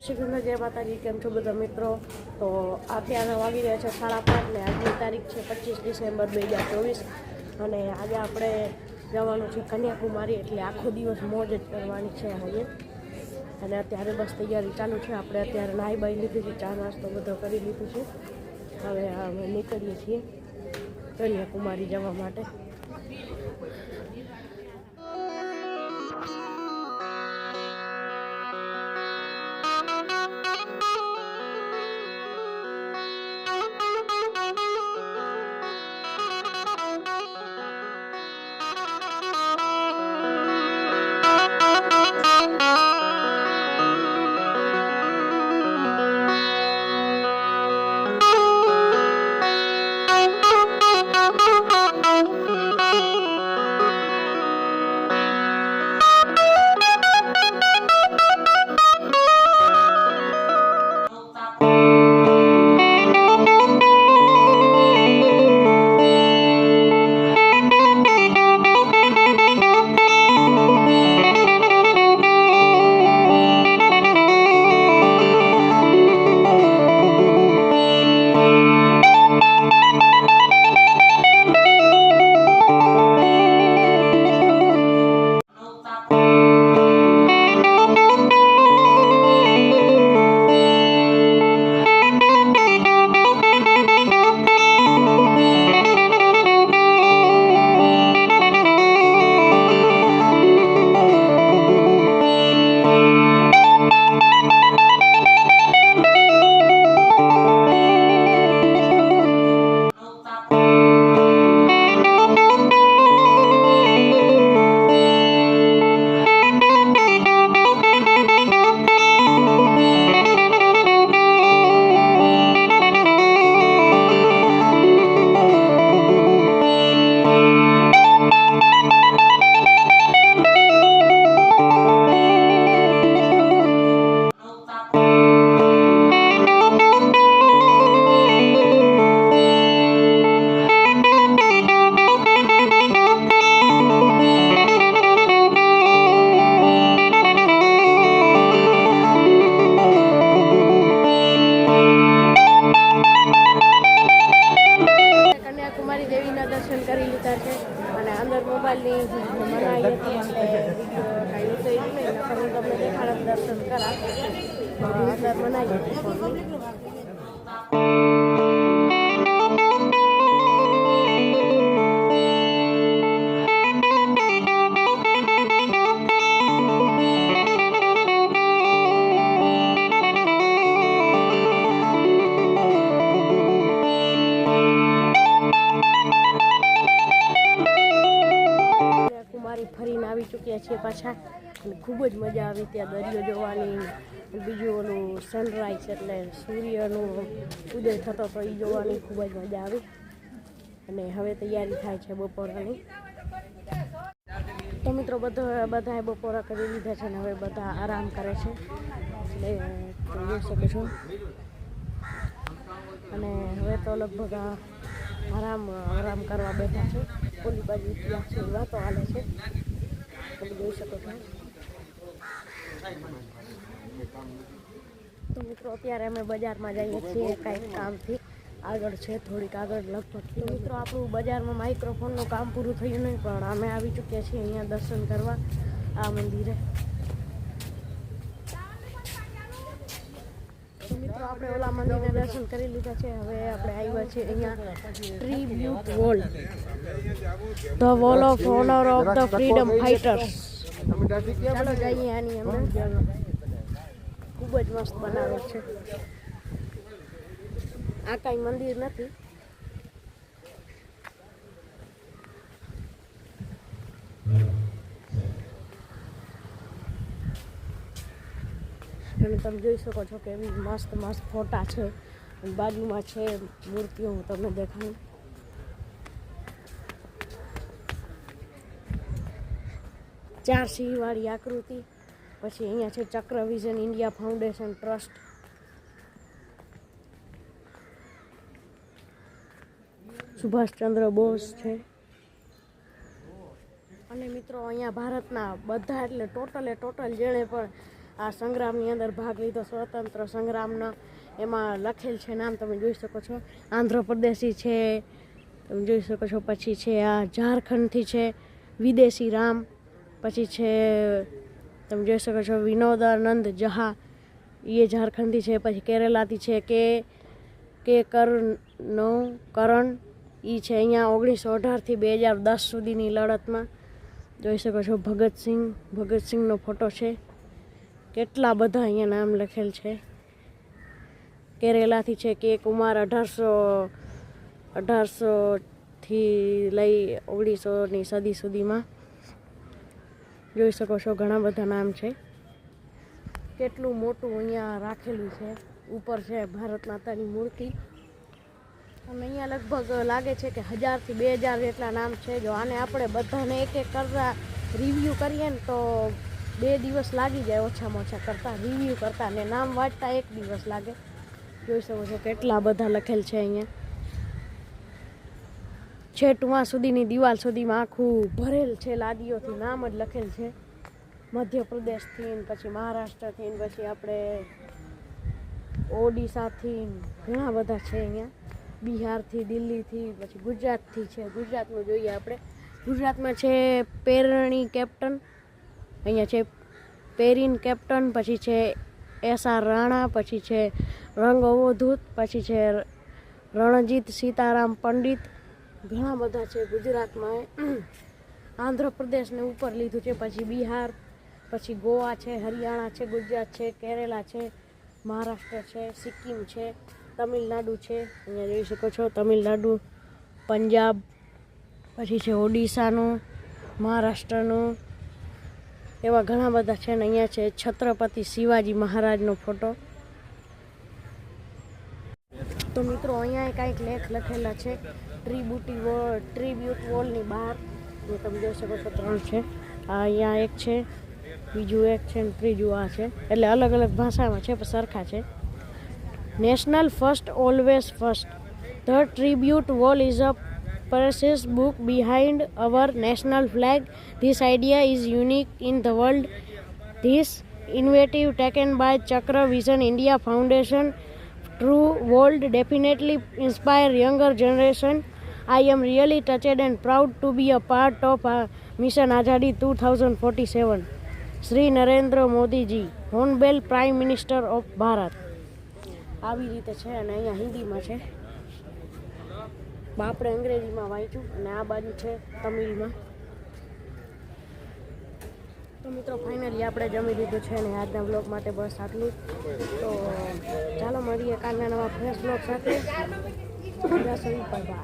શ્રી જય માતાજી, કેમ છો બધા મિત્રો? તો અત્યારના વાગી રહ્યા છે 5:30 ને આજની તારીખ છે 25 ડિસેમ્બર 2024 અને આજે આપણે જવાનું છે કન્યાકુમારી, એટલે આખો દિવસ મોજ જ કરવાની છે હવે. અને અત્યારે બસ તૈયારી ચાલુ છે. આપણે અત્યારે નાહી બાઈ લીધી છે, ચા નાસ્તો બધો કરી લીધું છે. હવે અમે નીકળીએ છીએ કન્યાકુમારી જવા માટે. દર્શન કરી લીધા છે અને અંદર મોબાઈલની મનાઈ હતી એટલે કાંઈ ઉતરી નહીં, નકર હું તમને દેખાડત દર્શન કરા. અંદર મનાઈ હતી ફોનની. ફરીને આવી ચૂક્યા છીએ પાછા અને ખૂબ જ મજા આવી ત્યાં દરિયો જોવાની. બીજું ઓલું સનરાઈઝ એટલે સૂર્યનો ઉદય થતો તો એ જોવાની ખૂબ જ મજા આવી. અને હવે તૈયારી થાય છે બપોરની. તો મિત્રો બધાએ બપોરા કરી લીધા છે અને હવે બધા આરામ કરે છે એટલે જોઈ શકો છો. અને હવે તો લગભગ આરામ કરવા બેઠા છે. ઓલી બાજુ ત્યાં વાતો હાલે છે, તમે જોઈ શકો છો. તો મિત્રો અત્યારે અમે બજારમાં જઈએ છીએ કાંઈક કામથી. આગળ છે થોડીક આગળ લગભગ. તો મિત્રો આપણું બજારમાં માઇક્રોફોનનું કામ પૂરું થયું નહીં, પણ અમે આવી ચૂક્યા છીએ અહીંયા દર્શન કરવા આ મંદિરે. મિત્રો આપણે ઓલા મંદિરને દર્શન કરી લીધા છે. હવે આપણે આવ્યા છીએ અહીંયા tribute wall, the wall of honour of the freedom fighters. ચાલો જઈએ આની અંદર. ખૂબ જ મસ્ત બનાવે છે. આ કાંઈ મંદિર નથી, અને તમે જોઈ શકો છો કે એવી મસ્ત ફોટા છે. બાજુમાં છે મૂર્તિઓ, હું તમને દેખાડું. ચાર સિંહવાળી આકૃતિ. પછી અહીંયા છે Chakra Vision India Foundation Trust. Subhashchandra Bose છે. અને મિત્રો અહીંયા ભારતના બધા એટલે ટોટલ જેણે પણ આ સંગ્રામની અંદર ભાગ લીધો, સ્વતંત્ર સંગ્રામના. એમાં લખેલ છે નામ, તમે જોઈ શકો છો. આંધ્રપ્રદેશી છે, તમે જોઈ શકો છો. પછી છે આ ઝારખંડથી છે વિદેશી રામ. પછી છે તમે જોઈ શકો છો વિનોદાનંદ જહા, એ ઝારખંડથી છે. પછી કેરેલાથી છે કે કરણ, એ છે અહીંયા 1918થી 2010 સુધીની લડતમાં. જોઈ શકો છો ભગતસિંહનો ફોટો છે. કેટલા બધા અહીંયા નામ લખેલ છે. કેરેલાથી છે કે કુમાર 1800થી લઈ 1900ની સદી સુધીમાં. જોઈ શકો છો ઘણા બધા નામ છે. કેટલું મોટું અહીંયા રાખેલું છે. ઉપર છે ભારત માતાની મૂર્તિ. અને અહીંયા લગભગ લાગે છે કે 1000થી 2000 જેટલા નામ છે. જો આને આપણે બધાને એક એક કરતા રિવ્યૂ કરીએ ને તો 2 દિવસ લાગી જાય ઓછામાં ઓછા કરતા રિવ્યૂ કરતા, ને નામ વાંચતા 1 દિવસ લાગે. જોઈ શકો છો કેટલા બધા લખેલ છે અહીંયા. છેટમાં સુધીની દિવાલ સુધીમાં આખું ભરેલ છે લાદીઓથી, નામ જ લખેલ છે. મધ્યપ્રદેશથી, પછી મહારાષ્ટ્રથી, પછી આપણે ઓડિશાથી, ઘણા બધા છે અહીંયા. બિહારથી, દિલ્હીથી, પછી ગુજરાતથી છે. ગુજરાતનું જોઈએ આપણે. ગુજરાતમાં છે પેરણી કેપ્ટન, અહીંયા છે પેરીન કેપ્ટન. પછી છે SR રાણા. પછી છે રંગ અવધૂત. પછી છે રણજીત સીતારામ પંડિત. ઘણા બધા છે ગુજરાતમાં. આંધ્રપ્રદેશને ઉપર લીધું છે. પછી બિહાર, પછી ગોવા છે, હરિયાણા છે, ગુજરાત છે, કેરેલા છે, મહારાષ્ટ્ર છે, સિક્કિમ છે, તમિલનાડુ છે. અહીંયા જોઈ શકો છો તમિલનાડુ, પંજાબ, પછી છે ઓડિશાનું, મહારાષ્ટ્રનું. એવા ઘણા બધા છે. ને અહીંયા છે છત્રપતિ શિવાજી મહારાજનો ફોટો. તો મિત્રો અહીંયા કંઈક લેખ લખેલા છે ટ્રીબ્યુટ વોલની બહાર. જે તમે જોઈ શકો છો 3 છે. આ અહીંયા એક છે, બીજું એક છે, ને ત્રીજું આ છે. એટલે અલગ અલગ ભાષામાં છે પણ સરખા છે. National first always first. The tribute wall is a precious book behind our national flag. This idea is unique in the world. This initiative taken by Chakra Vision India Foundation True World definitely inspire younger generation. I am really touched and proud to be a part of Mission Azadi 2047. Shri Narendra Modiji, honourable prime minister of Bharat. આવી રીતે છે. અને અહીંયા હિન્દીમાં છે. આપણે અંગ્રેજીમાં વાંચ્યું, અને આ બાજુ છે તમિલમાં. તો મિત્રો ફાઇનલી આપણે જમી લીધું છે. અને આજના બ્લોગ માટે બસ આટલું. તો ચાલો મળીએ કાલના નવા ફ્રેશ બ્લોગ સાથે. બાય.